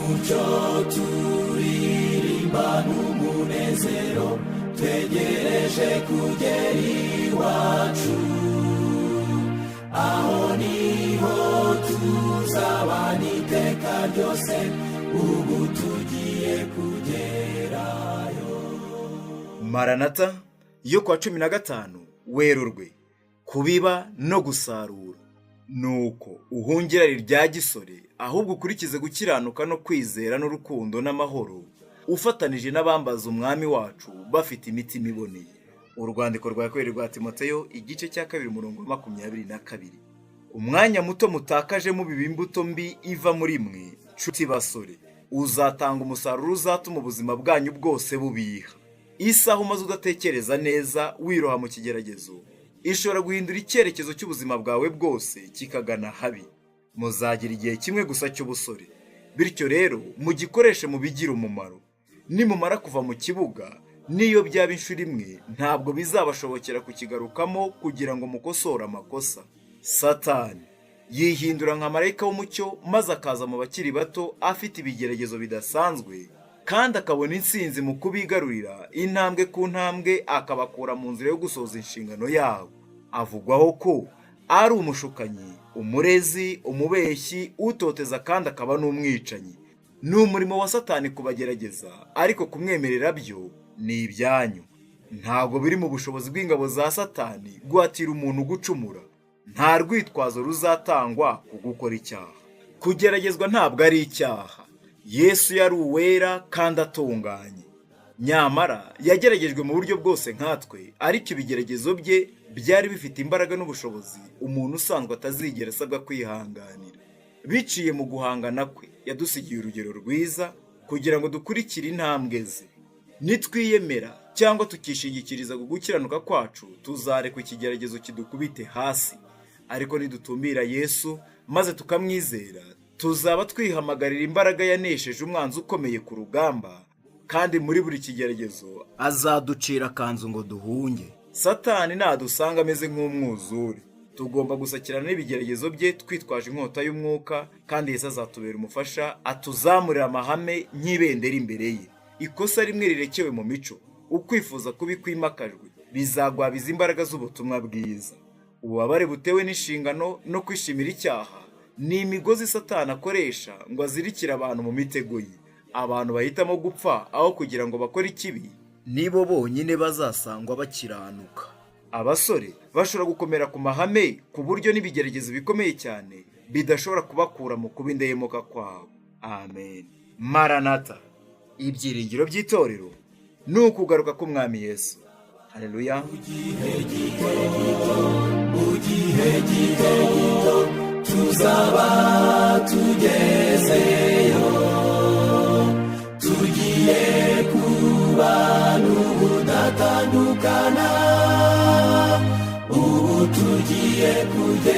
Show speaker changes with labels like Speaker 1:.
Speaker 1: umucyo turirimba n'umunezero twegereje kugera iwacu, aho niho tuzabana iteka ryose, ubu tugiye kugerayo.
Speaker 2: Maranatha yo kwa 15 Werurwe. Kubiba no gusarura. Nuko uhungira rya gisore, ahubwo ukurikize gukiranuka no kwizera n'urukundo n'amahoro, ufatanije n'abambaza umwami wacu bafite imitima iboneye. Urwandiko rwa kabiri rwa Timoteyo igice cya 2:22. Umwanya muto mutakaje mu bibimbuto mbi iva muri mwe, nshuti basore, uzatanga umusaruro uzatuma ubuzima bwanyu bwose bubiha. Isaha umaze udatekereza neza wiroha mu kigeragezo ishobora guhindura icyerekezo cy'ubuzima bwawe bwose kikagana habi. Muzagira igihe kimwe gusa cy'ubusore, bityo rero mugikoreshe mu bigira umumaro. Nimumara kuva mu kibuga, niyo byaba inshuro imwe, ntabwo bizabashobokera kukigarukamo kugira ngo mukosore amakosa. Satani yihindura nka marayika w'umucyo, maze akaza mu bakiri bato afite ibigeragezo bidasanzwe, kandi akabona intsinzi mu kubigarurira intambwe ku ntambwe, akabakura mu nzira yo gusoza inshingano yabo. Avugwaho ko ari umushukanyi, umurezi, umubeshyi, utoteza kandi akaba n'umwicanyi. Ni umurimo wa Satani kubagerageza, ariko kumwemerera byo ni ibyanyu. Ntabwo biri mu bushobozi bw'ingabo za Satani guhatira umuntu gucumura. Nta rwitwazo ruzatangwa ku gukora icyaha. Kugeragezwa ntabwo ari icyaha. Yesu yari uwera kandi atunganye. Nyamara yageragejwe mu buryo bwose nkatwe, ariko ibigeragezo bye byari bifite imbaraga n'ubushobozi umuntu usanzwe atazigera asabwa kwihanganira. Biciye mu guhangana kwe, yadusigiye urugero rwiza kugira ngo dukurikire intambwe ze. Nitwiyemera cyangwa tukishingikiriza ku gukiranuka kwacu, tuzarekwa ikigeragezo kidukubite hasi. Ariko nidutumbira Yesu maze tukamwizera, tuzaba twihamagarira imbaraga yanesheje umwanzi ukomeye ku rugamba, kandi muri buri kigeragezo azaducira kanzu ngo duhunge. Satani nadusanga ameze nk'umwuzure, tugomba gusakirana n'ibigeragezo bye twitwaje inkota y'umwuka, kandi Yesu azatubera umufasha, atuzamurira amahame nk'ibendera imbere ye. Ikosa rimwe rirekewe mu mico, ukwifuza kubi kwimakajwe, bizagwabiza imbaraga z'ubutumwa bwiza. Ububabare butewe n'inshingano no kwishimira icyaha ni imigozi Satani akoresha ngo azirikire abantu mu mitego ye. Abantu bahitamo gupfa aho kugira ngo bakore ikibi, nibo bonyine bazasangwa bakiranuka. Abasore bashobora gukomera ku mahame ku buryo n'ibigeragezo bikomeye cyane bidashobora kubakura mu kuba indahemuka kwabo. Amen. Maranatha, ibyiringiro by'itorero ni ukugaruka k'umwami Yesu. Haleluya.
Speaker 1: Mu gihe gito tuzaba tugezeyo, tugiye kubana ubudatandukana, ubu tugiye kugerayo.